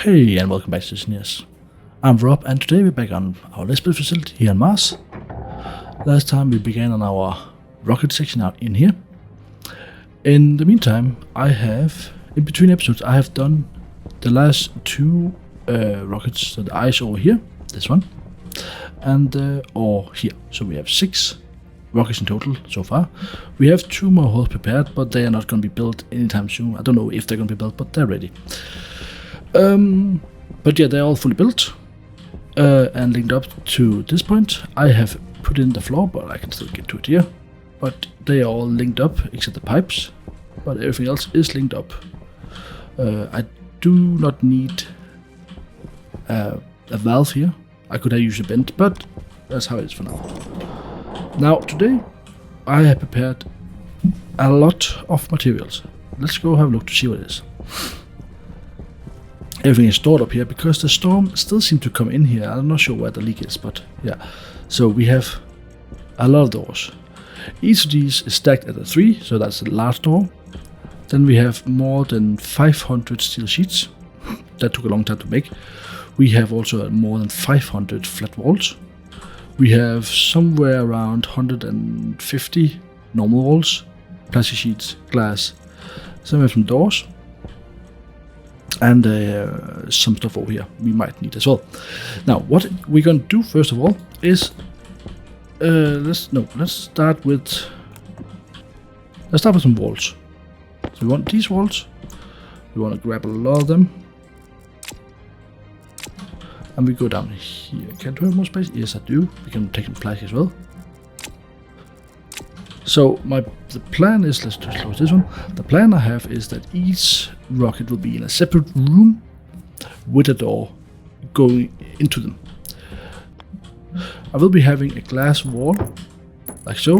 Hey, and welcome back to Stationeers. I'm Rob, and today we're back on our Lisbon facility here on Mars. Last time we began on our rocket section out in here. In the meantime, in between episodes, I have done the last two rockets. So the eyes over here, this one, and or here. So we have 6 rockets in total so far. We have 2 more hulls prepared, but they are not going to be built anytime soon. I don't know if they're going to be built, but they're ready. But yeah, they're all fully built and linked up to this point. I have put in the floor, but I can still get to it here. But they are all linked up except the pipes, but everything else is linked up. I do not need a valve here. I could have used a vent, but that's how it is for now. Now today I have prepared a lot of materials. Let's go have a look to see what it is. Everything is stored up here because the storm still seems to come in here. I'm not sure where the leak is, but yeah. So we have a lot of doors. Each of these is stacked at a 3, so that's a large door. Then we have more than 500 steel sheets. That took a long time to make. We have also more than 500 flat walls. We have somewhere around 150 normal walls, plastic sheets, glass. Some we have some doors. And some stuff over here we might need as well. Now, what we're going to do first of all is let's start with some walls. So we want these walls. We want to grab a lot of them, and we go down here. Can I have more space? Yes, I do. We can take some plastic as well. So the plan is, let's just close this one. The plan I have is that each rocket will be in a separate room with a door going into them. I will be having a glass wall, like so.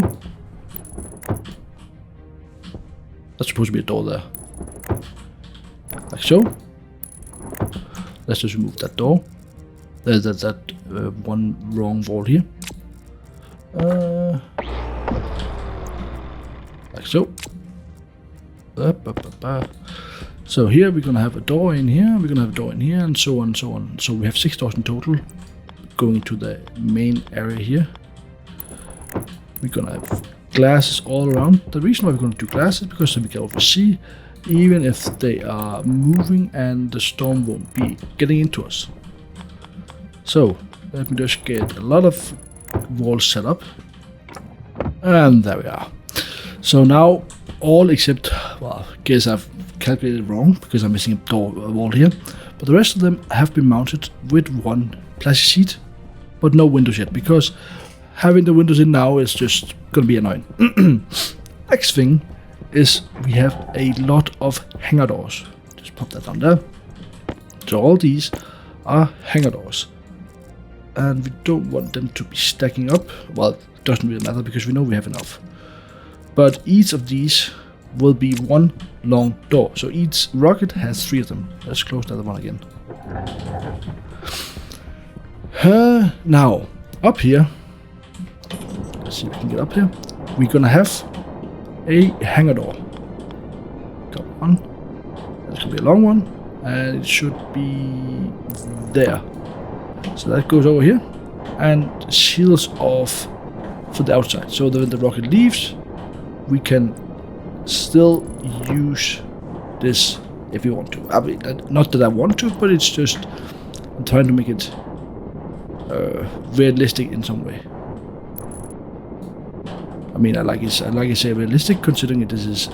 That's supposed to be a door there, like so. Let's just remove that door. There's that one wrong wall here. Like so. So here we're gonna have a door in here, we're gonna have a door in here, and so on and so on. So we have 6 doors in total going to the main area here. We're gonna have glasses all around. The reason why we're gonna do glasses is because we can oversee even if they are moving and the storm won't be getting into us. So let me just get a lot of walls set up. And there we are. So now all except, well, I guess I've calculated wrong because I'm missing a wall here, but the rest of them have been mounted with one plastic sheet, but no windows yet, because having the windows in now is just gonna be annoying. Next thing is we have a lot of hangar doors. Just pop that down there. So all these are hangar doors, and we don't want them to be stacking up. Well, it doesn't really matter because we know we have enough. But each of these will be one long door. So each rocket has 3 of them. Let's close the other one again. Now, up here, let's see if we can get up here. We're gonna have a hangar door. Got one. That's gonna be a long one, and it should be there. So that goes over here and seals off for the outside. So that when the rocket leaves, we can still use this if we want to. I mean, not that I want to, but it's just I'm trying to make it realistic in some way. I mean, I like to say realistic, considering this is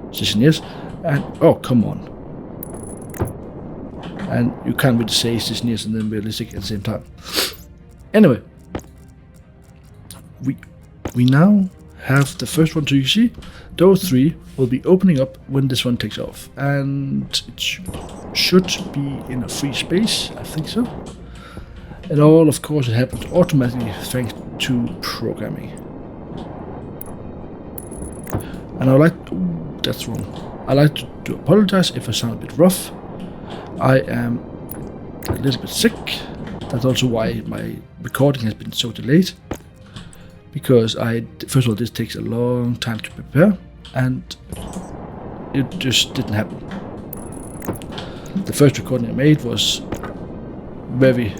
Stationeers. And oh, come on! And you can't really say Stationeers and then realistic at the same time. Anyway, we now have the first one. So you see, those 3 will be opening up when this one takes off, and it should be in a free space, I think so. And all, of course, it happens automatically thanks to programming. And I like, that's wrong. I like to apologize if I sound a bit rough. I am a little bit sick. That's also why my recording has been so delayed. Because first of all, this takes a long time to prepare, and it just didn't happen. the first recording I made was very,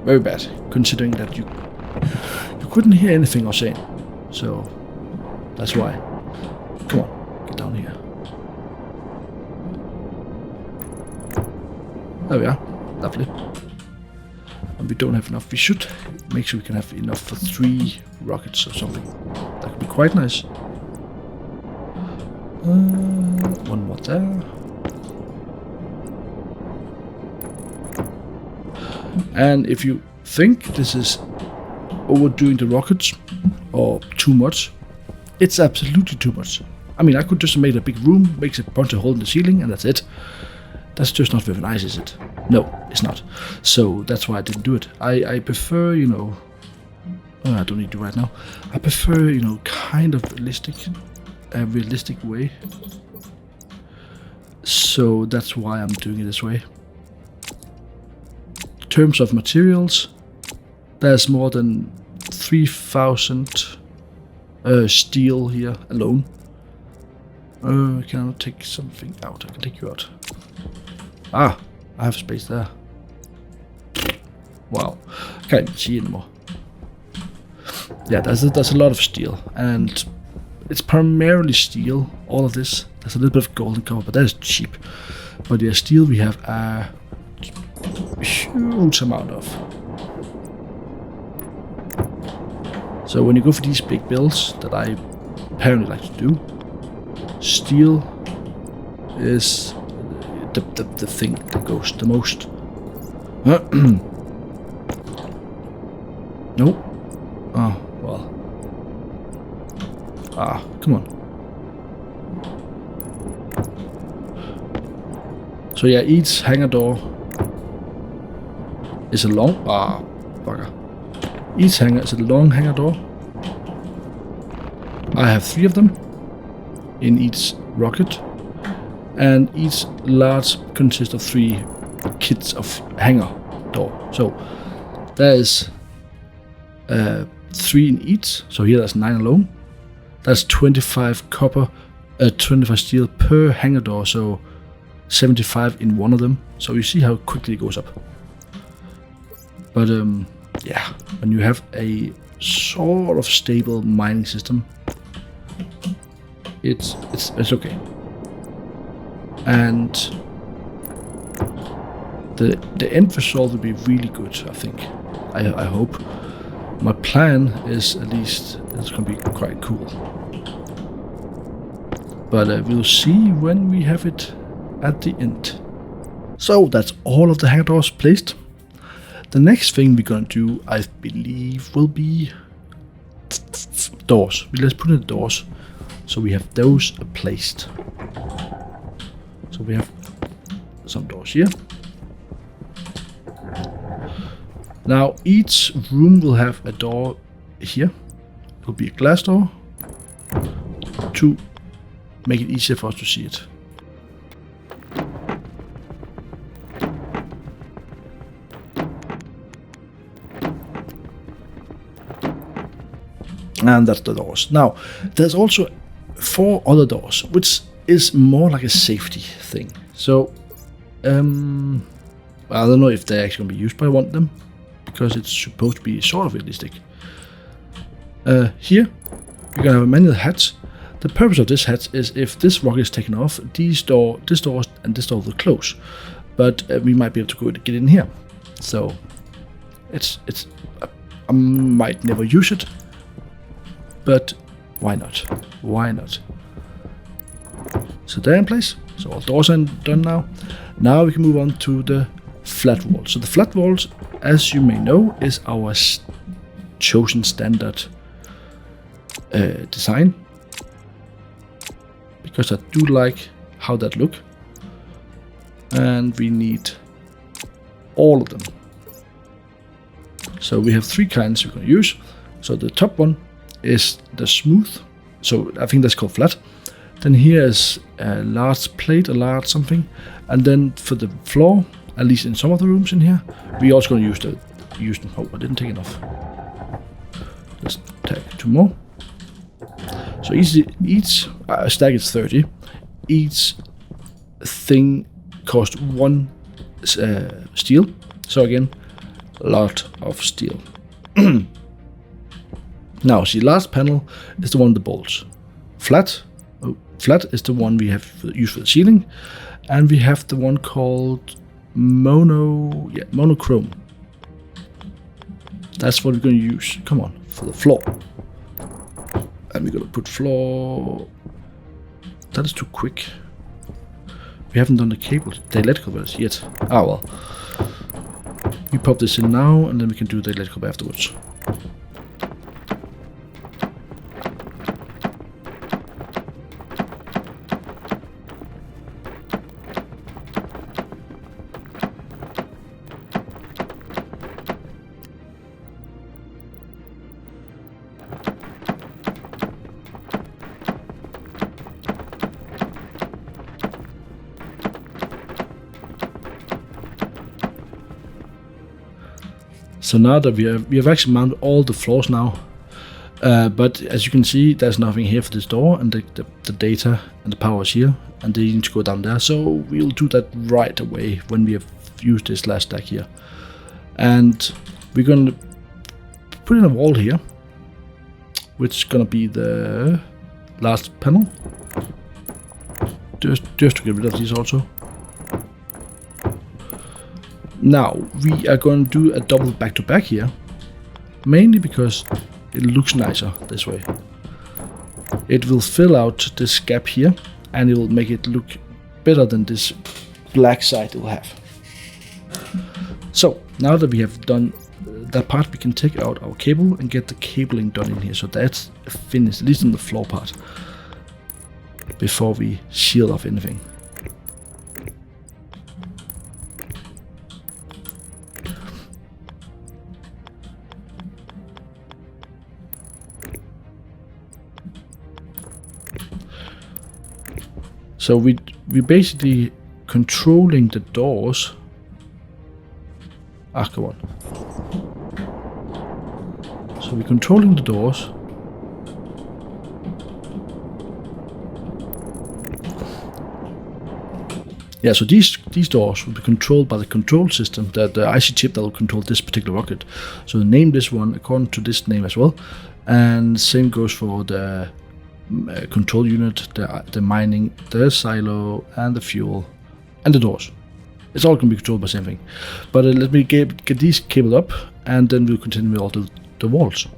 very bad, considering that you couldn't hear anything I was saying. So that's why. Come on, get down here. There we are. Lovely. And we don't have enough. We should make sure we can have enough for 3 rockets or something. That could be quite nice. One more there. And if you think this is overdoing the rockets or too much, it's absolutely too much. I mean, I could just make a big room, make a bunch of holes in the ceiling, and that's it. That's just not very nice, is it? No, it's not. So that's why I didn't do it. I prefer, you know... Oh, I don't need to right now. I prefer, you know, kind of a realistic way. So that's why I'm doing it this way. In terms of materials, there's more than 3,000 steel here alone. Can I take something out? I can take you out. Ah, I have space there. Wow, can't even see anymore. Yeah, there's a lot of steel, and it's primarily steel. All of this. There's a little bit of gold and copper, but that is cheap. But yeah, steel we have a huge amount of. So when you go for these big builds that I apparently like to do, steel is the thing that goes the most. Nope. Oh, well. Ah, come on. So yeah, each hangar door is a long... Ah, bugger. Each hangar is a long hangar door. I have 3 of them in each rocket. And each large consists of 3 kits of hangar door. So there is 3 in each. So here there's 9 alone. That's 25 copper, 25 steel per hangar door. So 75 in one of them. So you see how quickly it goes up. But yeah, when you have a sort of stable mining system, it's okay. And the end result will be really good, I think. I hope. My plan is at least it's going to be quite cool. But we'll see when we have it at the end. So that's all of the hangar doors placed. The next thing we're going to do, I believe, will be doors. Let's put in the doors. So we have those placed. So we have some doors here. Now each room will have a door here. It will be a glass door to make it easier for us to see it. And that's the doors. Now there's also 4 other doors, which is more like a safety thing. So I don't know if they're actually going to be used, but I want them because it's supposed to be sort of realistic. Here you're gonna have a manual hatch. The purpose of this hatch is if this rocket is taken off, this door and this door will close, but we might be able to get in here. So it's I might never use it, but why not? Why not? So they're in place. So all doors are done now. Now we can move on to the flat walls. So the flat walls, as you may know, is our chosen standard design, because I do like how that look, and we need all of them. So we have 3 kinds we're going to use. So the top one is the smooth, so I think that's called flat. Then here is a large plate, a large something, and then for the floor, at least in some of the rooms in here, we also going to use them. Oh, I didn't take enough. Let's take 2 more. So each stack is 30. Each thing costs 1 steel. So again, a lot of steel. Now, see, last panel is the one with the bolts. Flat is the one we have used for the ceiling, and we have the one called monochrome. That's what we're going to use. Come on, for the floor. And we're going to put floor. That is too quick. We haven't done the cables, the electrical belts yet. Ah well. We pop this in now, and then we can do the electrical afterwards. So now that we have actually mounted all the floors now, but as you can see, there's nothing here for this door, and the data and the power is here, and they need to go down there. So we'll do that right away when we have used this last stack here, and we're gonna put in a wall here, which is gonna be the last panel. Just to get rid of these also. Now, we are going to do a double back-to-back here, mainly because it looks nicer this way. It will fill out this gap here, and it will make it look better than this black side it will have. So, now that we have done that part, we can take out our cable and get the cabling done in here. So that's finished, at least in the floor part, before we shield off anything. So we basically controlling the doors. Ah, come on. So we're controlling the doors. Yeah, so these doors will be controlled by the control system, the IC chip that will control this particular rocket. So name this one according to this name as well. And same goes for the control unit, the mining, the silo, and the fuel, and the doors. It's all going to be controlled by the same thing. But let me get these cabled up, and then we'll continue with all the walls.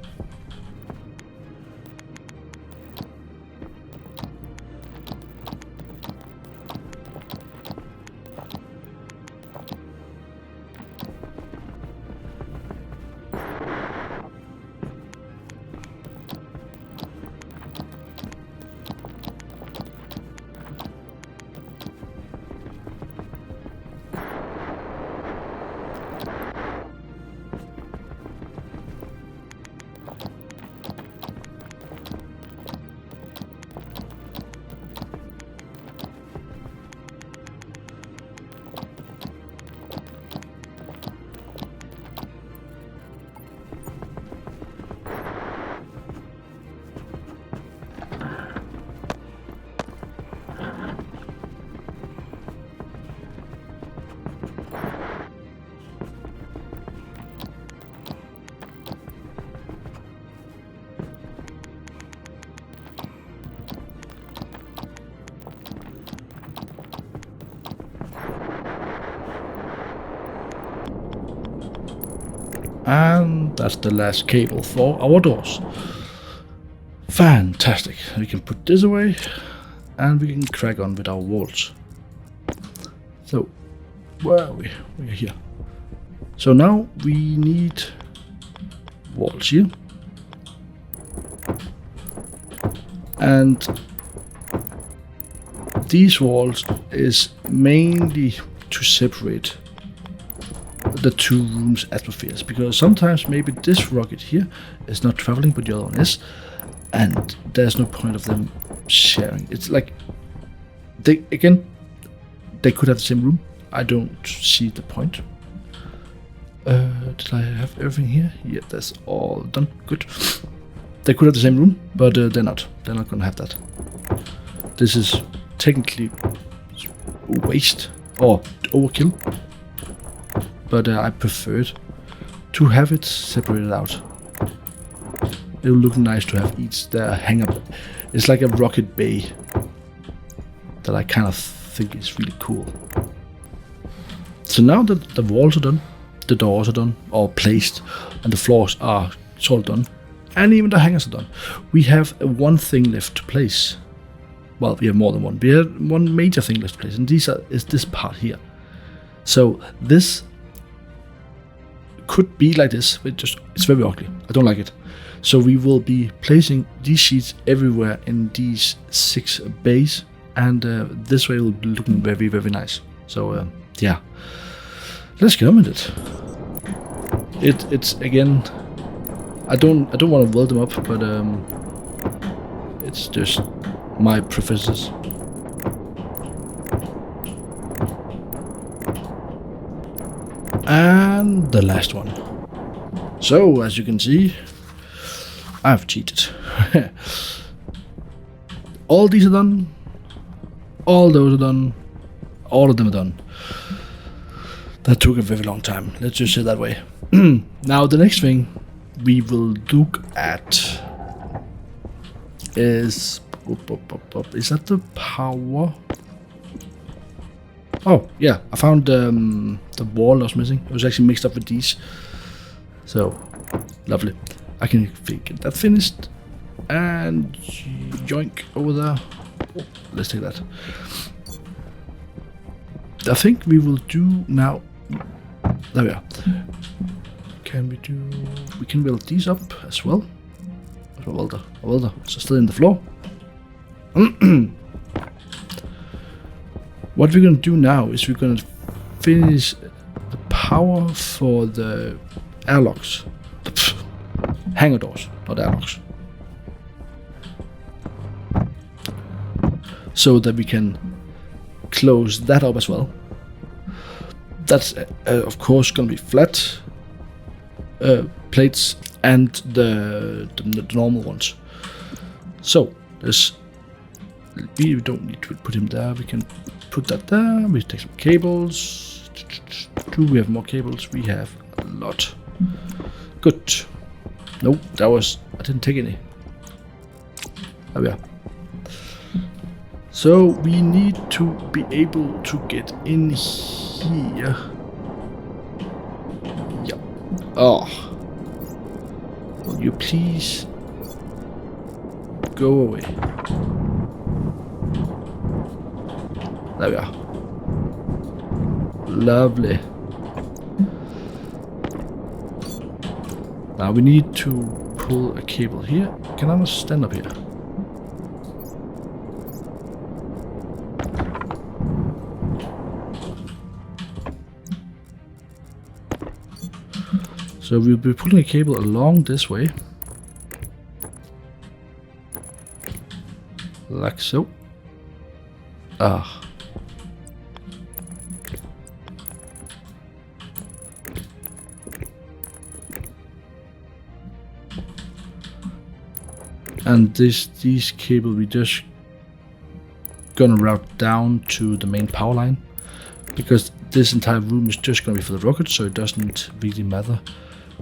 And that's the last cable for our doors. Fantastic. We can put this away, and we can crack on with our walls. So, where are we? We're here. So now we need walls here. And these walls is mainly to separate the two rooms' atmospheres, because sometimes maybe this rocket here is not traveling but the other one is, and there's no point of them sharing. It's like they could have the same room. I don't see the point. Did I have everything here? Yeah, that's all done. Good. They could have the same room, but they're not gonna have that. This is technically waste or overkill. but I preferred to have it separated out. It will look nice to have each there hang up. It's like a rocket bay that I kind of think is really cool. So now that the walls are done, the doors are done or placed, and the floors are all done, and even the hangers are done, we have one thing left to place. Well, we have more than one. We have one major thing left to place, and is this part here. So this could be like this. It's very ugly. I don't like it. So we will be placing these sheets everywhere in these 6 bays, and this way it will be looking very, very nice. So yeah, let's get on with it. It's again, I don't want to weld them up, but it's just my preferences. And the last one. So as you can see, I've cheated. All these are done. All those are done. All of them are done. That took a very long time. Let's just say it that way. Now the next thing we will look at is that the power? Oh yeah, I found the wall I was missing. It was actually mixed up with these. So lovely. I can get that finished and yoink over there. Oh, let's take that. I think we will do now. There we are. We can build these up as well. A welder. So still in the floor. What we're gonna do now is we're gonna finish the power for the airlocks. Hangar doors, not airlocks. So that we can close that up as well. That's of course gonna be flat plates and the normal ones. So we don't need to put him there. We can put that there. We take some cables. Do we have more cables? We have a lot. Good. Nope, I didn't take any. There we are. So we need to be able to get in here. Yeah. Oh. Will you please go away? There we are. Lovely. Now we need to pull a cable here. Can I just stand up here? So we'll be pulling a cable along this way. Like so. Ah. And these cable we just gonna route down to the main power line, because this entire room is just gonna be for the rocket, so it doesn't really matter.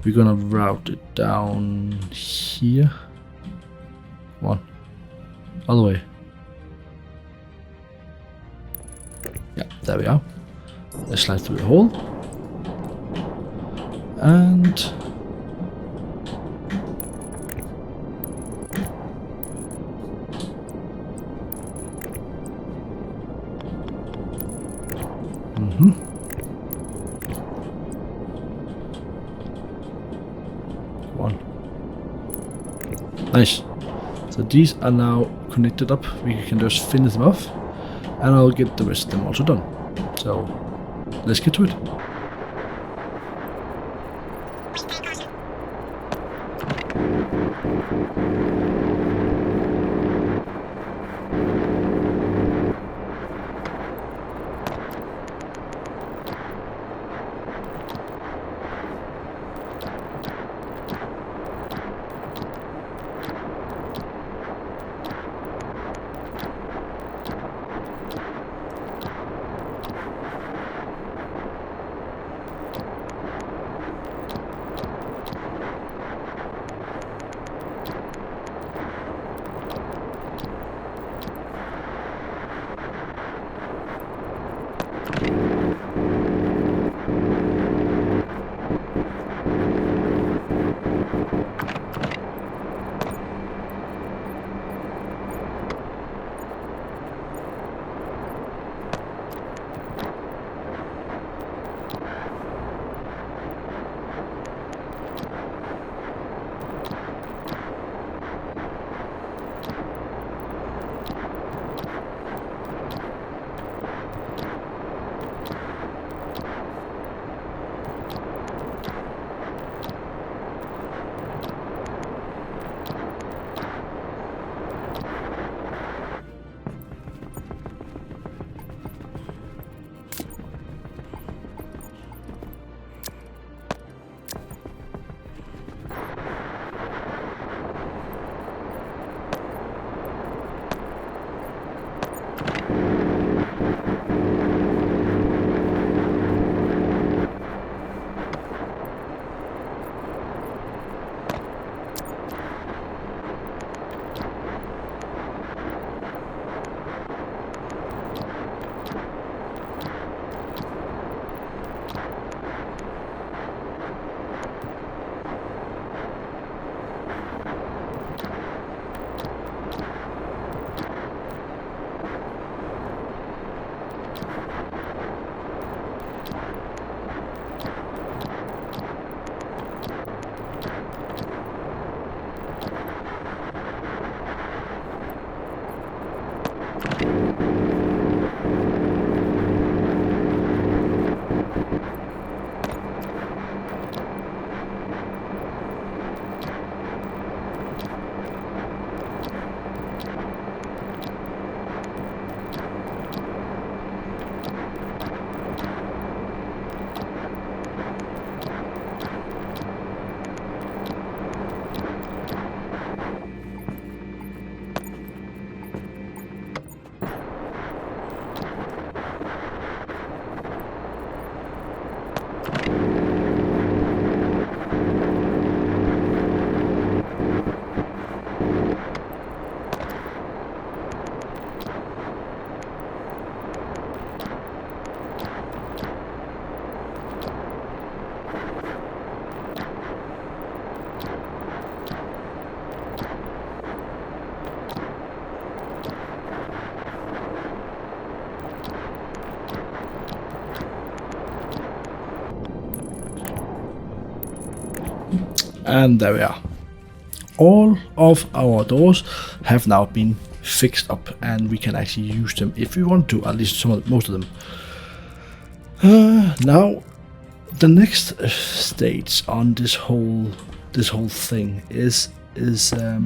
We're gonna route it down here. Come on, all the way. Yeah, there we are. Let's slide through the hole. And one. Nice. So these are now connected up. We can just finish them off, and I'll get the rest of them also done. So let's get to it. And there we are. All of our doors have now been fixed up, and we can actually use them if we want to, at least most of them. Now, the next stage on this whole thing is yeah,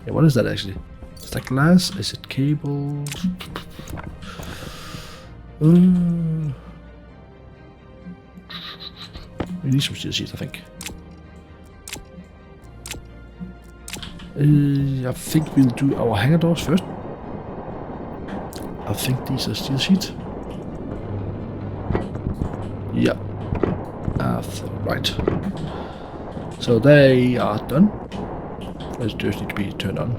what is that actually? Is that glass? Is it cable? We need some steel sheets, I think. I think we'll do our hangar doors first. I think these are steel sheets. Yeah. Right. So they are done. They just need to be turned on.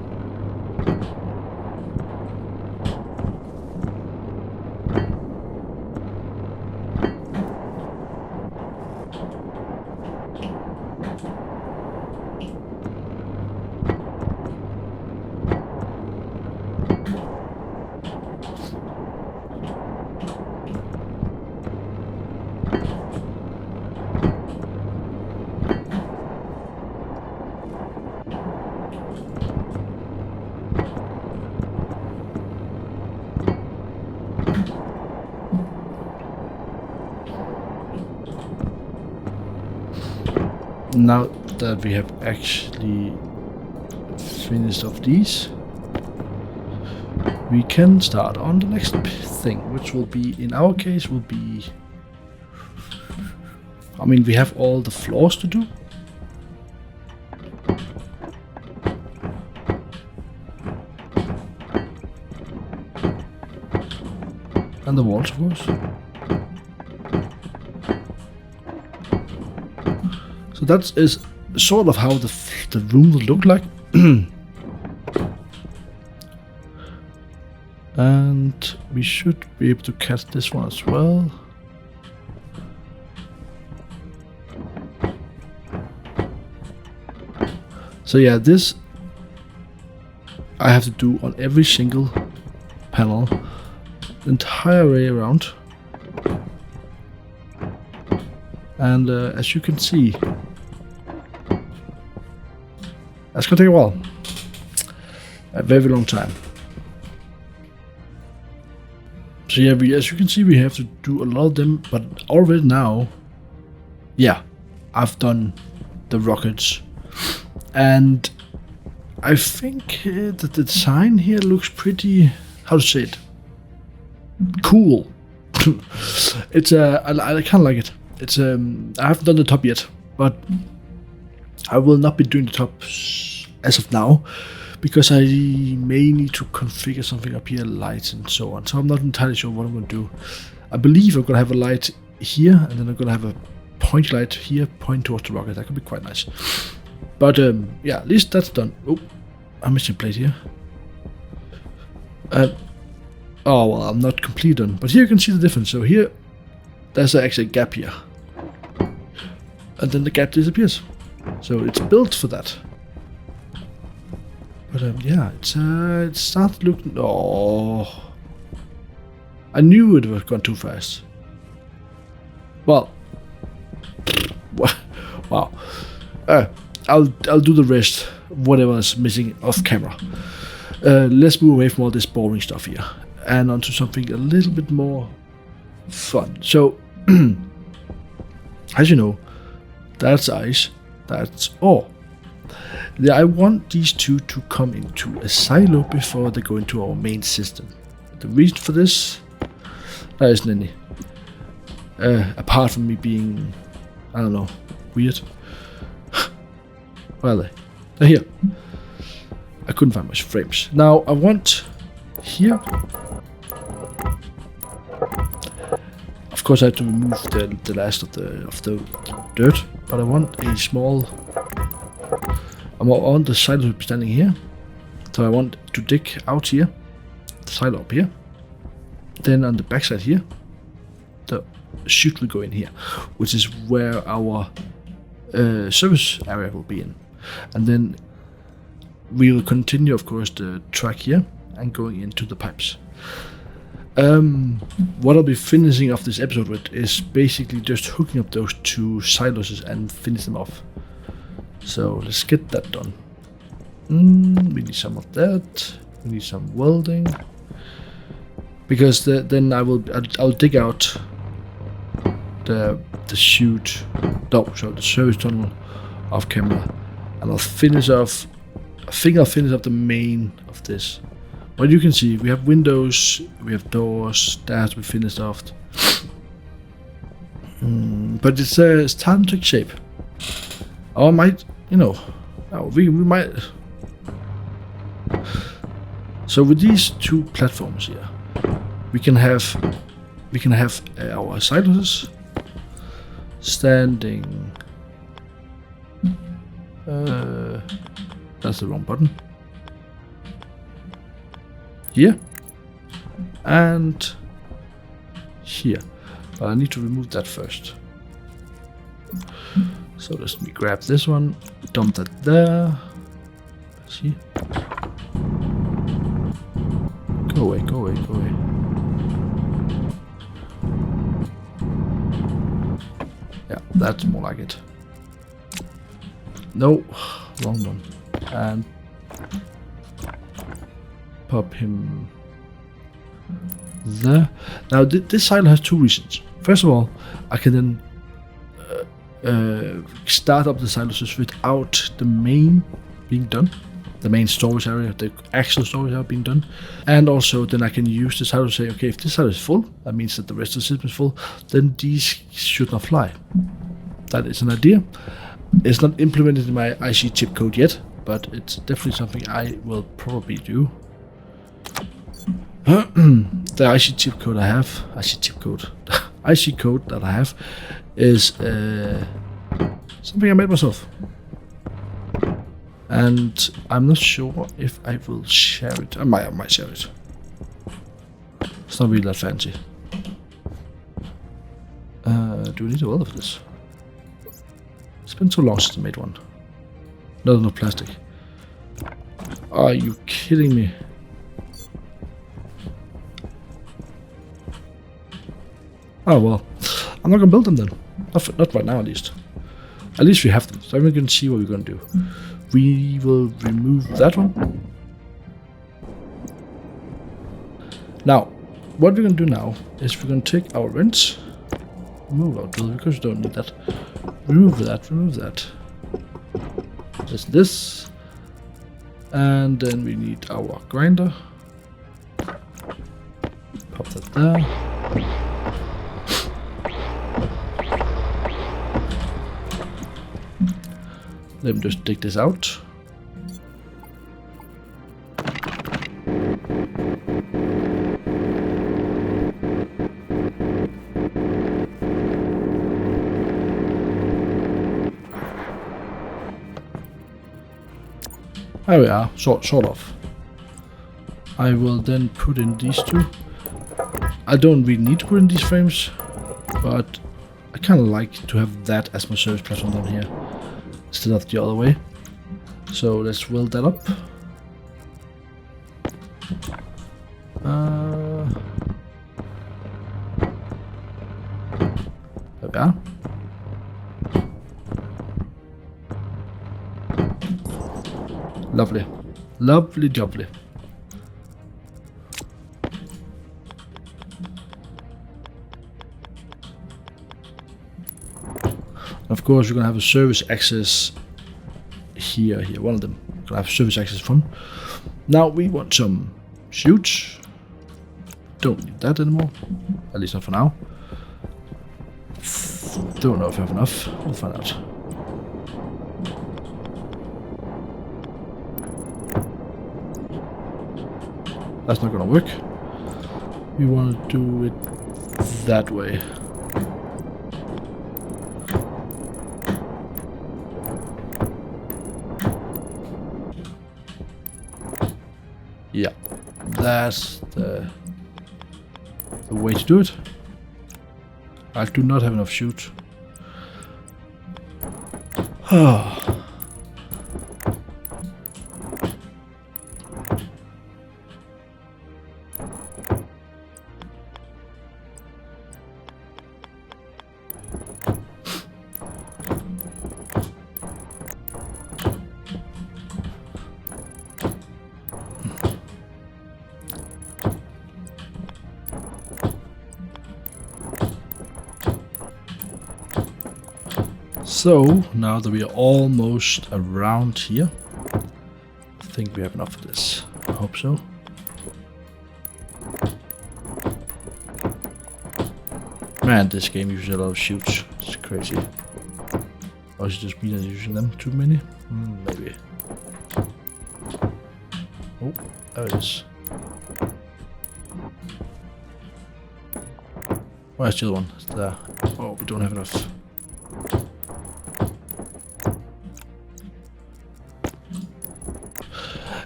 Now that we have actually finished off these, we can start on the next thing, which will be, in our case, will be, I mean, we have all the floors to do. And the walls, of course. So that is sort of how the room will look like. And we should be able to catch this one as well. So yeah, this I have to do on every single panel, the entire way around. And as you can see, that's gonna take a while. A very long time. So yeah, as you can see, we have to do a lot of them, but already now, yeah, I've done the rockets. And I think that the design here looks pretty, how to say it, cool. It's I kind of like it. It's I haven't done the top yet, but I will not be doing the top as of now, because I may need to configure something up here, lights and so on. So I'm not entirely sure what I'm going to do. I believe I'm going to have a light here, and then I'm going to have a point light here, point towards the rocket. That could be quite nice. But yeah, at least that's done. Oh, I missed a plate here. Oh well, I'm not completely done. But here you can see the difference. So here, there's actually a gap here, and then the gap disappears. So it's built for that. But yeah, it started looking. Oh, I knew it was gone too fast. Well, wow. I'll do the rest, whatever is missing off camera. Let's move away from all this boring stuff here and onto something a little bit more fun. So, as you know, that's ice, that's ore. I want these two to come into a silo before they go into our main system. The reason for this, there isn't any. Apart from me being, I don't know, weird. Where are they? They're here. I couldn't find my frames. Now I want here. Of course, I have to remove the last of the dirt, but I want a small. I want the silo to be standing here, so I want to dig out here, the silo up here. Then on the backside here, the chute will go in here, which is where our service area will be in. And then we will continue, of course, the track here and going into the pipes. What I'll be finishing off this episode with is basically just hooking up those two silos and finish them off. So let's get that done. We need some of that. We need some welding. Because then I'll dig out the chute, the service tunnel off camera, and I'll finish off. I think I'll finish off the main of this. But you can see we have windows, we have doors that has to be finished off. But it's time to take shape. Or might, we might. So with these two platforms here, we can have our silos standing. That's the wrong button. Here and here, but I need to remove that first. So let me grab this one, dump that there. See? Go away, go away, go away. Yeah, that's more like it. No, wrong one. And pop him there. Now this silo has two reasons. First of all, I can then start up the silos without the main being done, the main storage area, the actual storage area being done, and also then I can use the silo to say, okay, if this silo is full, that means that the rest of the system is full, then these should not fly. That is an idea. It's not implemented in my IC chip code yet, but it's definitely something I will probably do. The IC chip code I have, IC code that I have is something I made myself. And I'm not sure if I will share it. I might share it. It's not really that fancy. Do we need a welder for this? It's been so long since I made one. Not enough plastic. Are you kidding me? Oh well, I'm not gonna build them then. Not right now, at least. At least we have them, so I'm gonna see what we're gonna do. We will remove that one. Now, what we're gonna do now is we're gonna take our wrench, remove our drill because we don't need that. Remove that. Just this, and then we need our grinder. Pop that there. Let me just dig this out. There we are, sort of. I will then put in these two. I don't really need to put in these frames, but I kind of like to have that as my service platform down here, instead of the other way. So let's weld that up. There we are. Lovely. Lovely jubbly. Of course, we're gonna have a service access here, one of them. We're gonna have service access from. Now we want some chutes. Don't need that anymore, at least not for now. Don't know if I have enough. We'll find out. That's not gonna work. We want to do it that way. Yeah, that's the way to do it. I do not have enough chute. So now that we are almost around here, I think we have enough of this. I hope so. Man, this game uses a lot of shoots. It's crazy. Or is it just me that's using them too many? Maybe. Oh, there it is. Where's the other one? It's there. Oh, we don't have enough.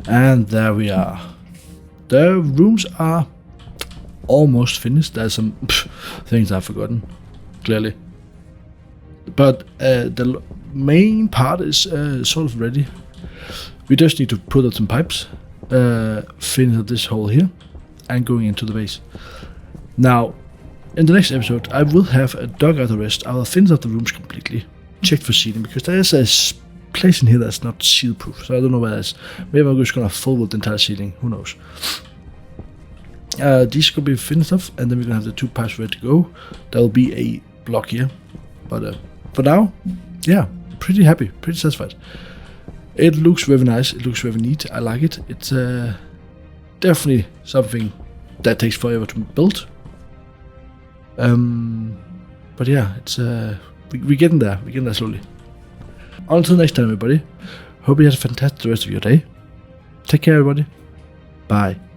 And there we are. The rooms are almost finished. There's some things I've forgotten, clearly. But the main part is sort of ready. We just need to put up some pipes, finish up this hole here, and going into the base. Now, in the next episode, I will have a dugout arrest. I will finish up the rooms completely, check for sealing, because there is a place in here that's not seal proof, so I don't know where that is. Maybe I'm just gonna forward the entire ceiling, who knows. These could be finished off, and then we're gonna have the 2 pipes ready to go. There will be a block here, but for now, yeah, pretty happy, pretty satisfied. It looks very nice, it looks very neat, I like it. It's definitely something that takes forever to build. But yeah, it's we're getting there slowly. Until next time, everybody. Hope you have a fantastic rest of your day. Take care, everybody. Bye.